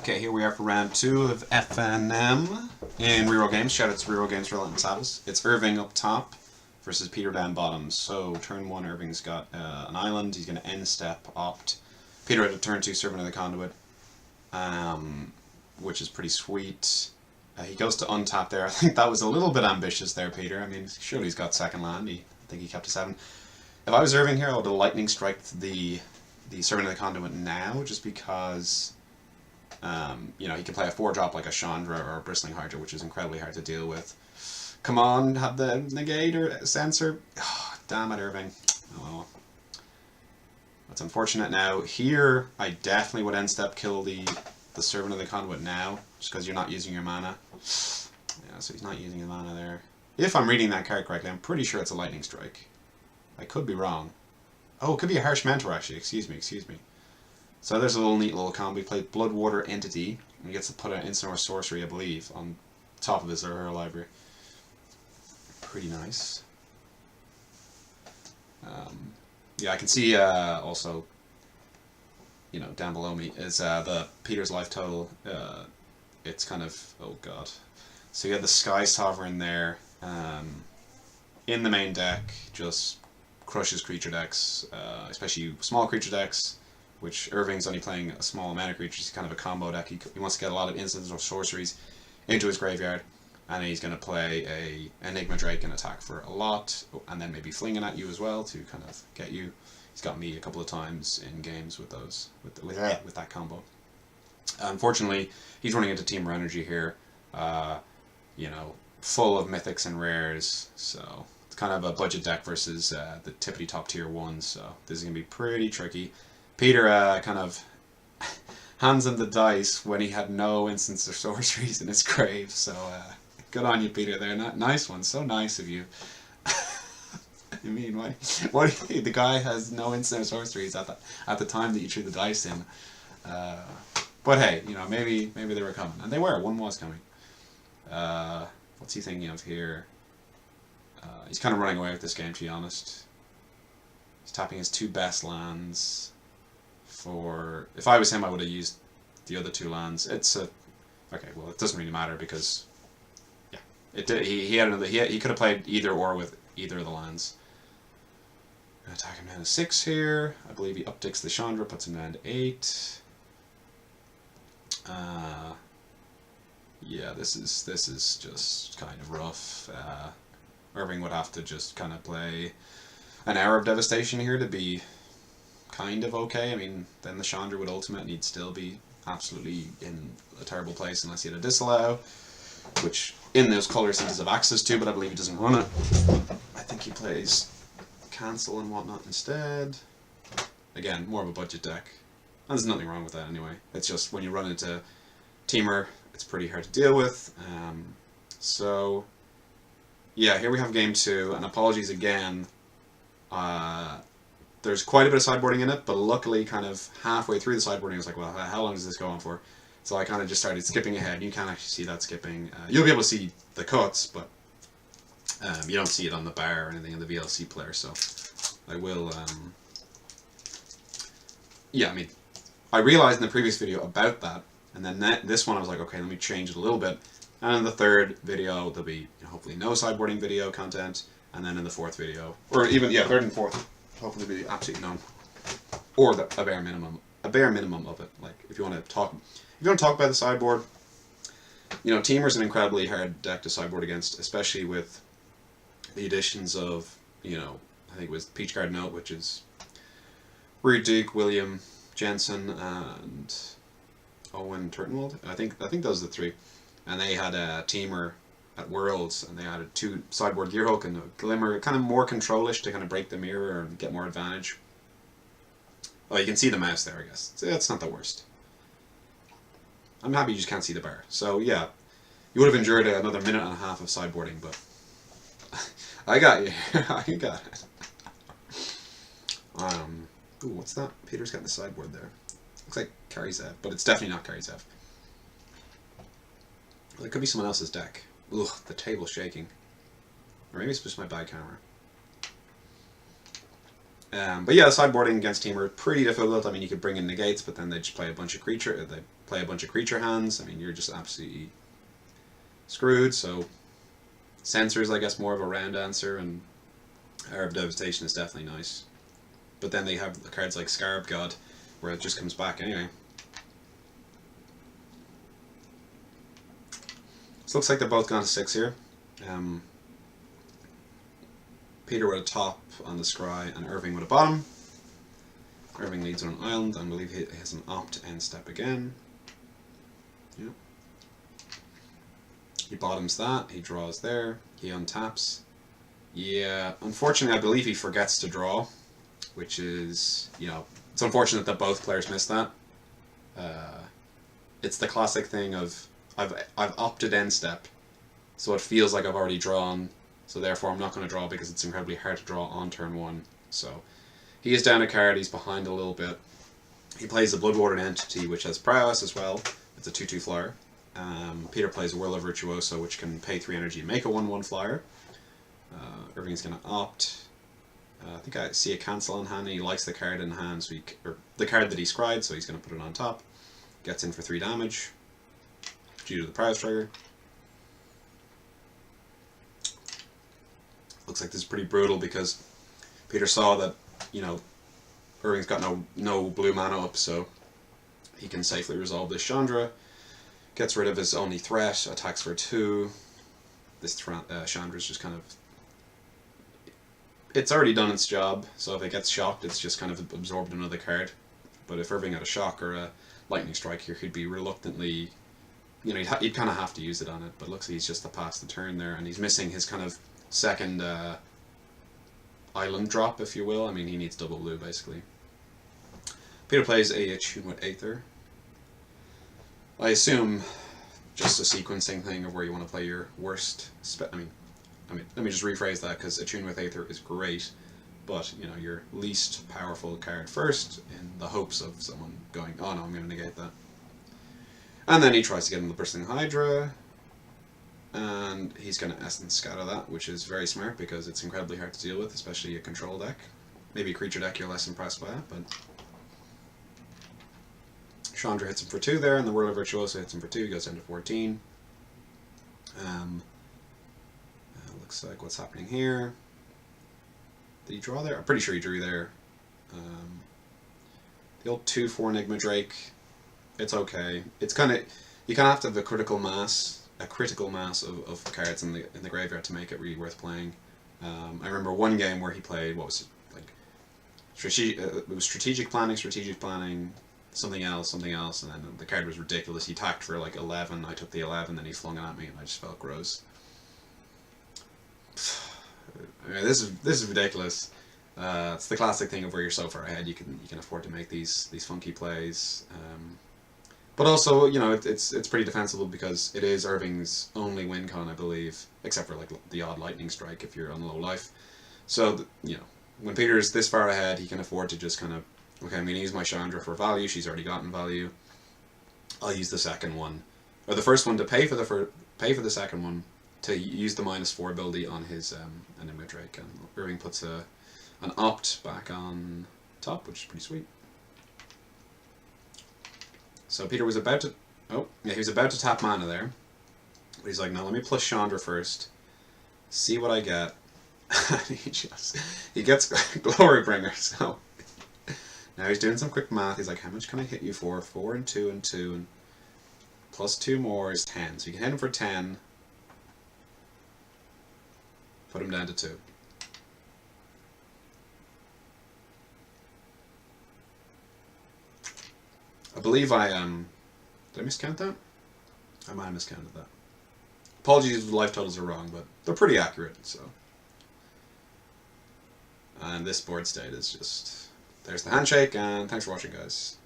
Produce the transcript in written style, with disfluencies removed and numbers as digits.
Okay, here we are for round 2 of FNM in ReRoll Games. Shout out to ReRoll Games for letting us have us. It's Irving up top versus Peter down bottom. So turn 1, Irving's got an island. He's going to end step opt. Peter at turn 2, Servant of the Conduit, which is pretty sweet. He goes to untap there. I think that was a little bit ambitious there, Peter. I mean, surely he's got second land. I think he kept to 7. If I was Irving here, I would have lightning strike the Servant of the Conduit now, just because you know, he can play a 4-drop like a Chandra or a Bristling Hydra, which is incredibly hard to deal with. Come on, have the negate or sensor. Oh, damn it, Irving. Oh well. That's unfortunate. Now here, I definitely would end step kill the Servant of the Conduit now, just because you're not using your mana. Yeah, so he's not using his mana there. If I'm reading that card correctly, I'm pretty sure it's a lightning strike. I could be wrong. Oh, it could be a Harsh Mentor actually. Excuse me. So there's a neat little combo. He played Bloodwater Entity, and he gets to put an instant or sorcery, I believe, on top of his or her library. Pretty nice. Yeah, I can see also, you know, down below me is the Peter's life total. It's kind of, oh god. So you have the Sky Sovereign there. In the main deck, just crushes creature decks, especially small creature decks. Which Irving's only playing a small amount of creatures. He's kind of a combo deck. He wants to get a lot of instants or sorceries into his graveyard, and he's going to play a Enigma Drake and attack for a lot, and then maybe flinging at you as well to kind of get you. He's got me a couple of times in games with those with that combo. Unfortunately, he's running into Teamer Energy here, you know, full of mythics and rares. So it's kind of a budget deck versus the tippity top tier ones. So this is going to be pretty tricky. Peter kind of hands him the dice when he had no instants or sorceries in his grave, so good on you, Peter, there. Nice one, so nice of you. I mean, what do you, the guy has no instant or sorceries at the time that you threw the dice in. But hey, you know, maybe they were coming, and they were. One was coming. What's he thinking of here? He's kind of running away with this game, to be honest. He's tapping his 2 best lands. If I was him, I would have used the other 2 lands. Okay. Well, it doesn't really matter because, yeah, he had another. He could have played either or with either of the lands. Gonna attack him down to 6 here. I believe he upticks the Chandra, puts him down to 8. Yeah, this is just kind of rough. Irving would have to just kind of play an Arab Devastation here to be kind of okay. I mean, then the Chandra would ultimate and he'd still be absolutely in a terrible place unless he had a disallow, which in those colors he does have access to, but I believe he doesn't run it. I think he plays cancel and whatnot instead. Again, more of a budget deck. And there's nothing wrong with that anyway. It's just when you run into Teamer, it's pretty hard to deal with. So, yeah, here we have game 2, and apologies again. There's quite a bit of sideboarding in it, but luckily kind of halfway through the sideboarding I was like, well, how long does this go on for? So I kind of just started skipping ahead. You can't actually see that skipping. You'll be able to see the cuts, but you don't see it on the bar or anything in the VLC player, so I will... yeah, I mean, I realized in the previous video about that, and then this one I was like, okay, let me change it a little bit. And in the third video, there'll be hopefully no sideboarding video content, and then in the 4th video, or even, yeah, 3rd and 4th, hopefully be absolutely none, or a bare minimum of it. Like if you want to talk about the sideboard, you know, Teamer's an incredibly hard deck to sideboard against, especially with the additions of, you know, I think it was Peach Guard Note, which is Reed Duke, William Jensen, and Owen Turtenwald. I think those are the 3, and they had a Teamer at Worlds, and they added 2 sideboard Gearhulk and a Glimmer, kind of more controlish to kind of break the mirror and get more advantage. Oh, you can see the mouse there, I guess. So that's not the worst. I'm happy you just can't see the bar. So yeah, you would have endured another minute and a half of sideboarding, but I got you. I got it. Ooh, what's that? Peter's got the sideboard there. Looks like Karizev, but it's definitely not Karizev. Well, it could be someone else's deck. Ugh, the table's shaking. Or maybe it's just my bad camera. But yeah, sideboarding against Teamer pretty difficult. I mean, you could bring in negates, but then they just play a bunch of creature. They play a bunch of creature hands, I mean, you're just absolutely screwed. So Censor is, I guess, more of a round answer, and Arab Devastation is definitely nice. But then they have the cards like Scarab God, where it just comes back anyway. So looks like they're both gone to 6 here. Peter with a top on the scry and Irving with a bottom. Irving leads on an island, and I believe he has an opt end step again. Yeah. He bottoms that, he draws there, he untaps. Yeah, unfortunately I believe he forgets to draw, which is, you know, it's unfortunate that both players missed that. It's the classic thing of, I've opted end step, so it feels like I've already drawn, so therefore I'm not going to draw because it's incredibly hard to draw on turn 1. So he is down a card, he's behind a little bit. He plays a Bloodwatered Entity, which has prowess as well. It's a 2/2 flyer. Peter plays a Whirl of Virtuoso, which can pay 3 energy and make a 1/1 flyer. Irving's going to opt. I think I see a cancel in hand, and he likes the card in hand, so or the card that he scried, so he's going to put it on top. Gets in for 3 damage due to the prowess trigger. Looks like this is pretty brutal because Peter saw that, you know, Irving's got no blue mana up, so he can safely resolve this Chandra. Gets rid of his only threat, attacks for 2. This Chandra's just kind of... It's already done its job, so if it gets shocked, it's just kind of absorbed another card. But if Irving had a shock or a lightning strike here, he'd be reluctantly... You know, he'd kind of have to use it on it, but looks like he's just to pass the turn there, and he's missing his kind of second island drop, if you will. I mean, he needs double blue, basically. Peter plays a Attune with Aether. I assume just a sequencing thing of where you want to play your worst I mean, let me just rephrase that, because Attune with Aether is great, but, you know, your least powerful card first, in the hopes of someone going, oh no, I'm going to negate that. And then he tries to get in the Bristling Hydra, and he's going to Essence Scatter that, which is very smart, because it's incredibly hard to deal with, especially a control deck. Maybe a creature deck you're less impressed by it, but... Chandra hits him for 2 there, and the Whirl of Virtuoso hits him for 2, he goes down to 14. Looks like what's happening here. Did he draw there? I'm pretty sure he drew there. The old 2/4 Enigma Drake, it's okay. It's kind of, you kind of have to have a critical mass of cards in the graveyard to make it really worth playing. I remember one game where he played, what was it, like, it was strategic planning, something else, and then the card was ridiculous. He tacked for like 11, I took the 11, then he flung it at me, and I just felt gross. I mean, this is ridiculous. It's the classic thing of where you're so far ahead, you can afford to make these funky plays. But also, you know, it's pretty defensible because it is Irving's only win con, I believe, except for like the odd lightning strike if you're on low life. So, you know, when Peter's this far ahead, he can afford to just kind of, okay, I'm going to use my Chandra for value. She's already gotten value. I'll use the second one, or the first one to pay for the second one to use the -4 ability on his Enigma Drake. And Irving puts an opt back on top, which is pretty sweet. So Peter was about to, he was about to tap mana there, but he's like, no, let me plus Chandra first, see what I get. he gets Glorybringer. So now he's doing some quick math. He's like, how much can I hit you for? 4 and 2 and 2, and plus 2 more is 10. So you can hit him for 10. Put him down to 2. I believe did I miscount that? I might have miscounted that. Apologies if the life totals are wrong, but they're pretty accurate, so. And this board state is just, there's the handshake, and thanks for watching, guys.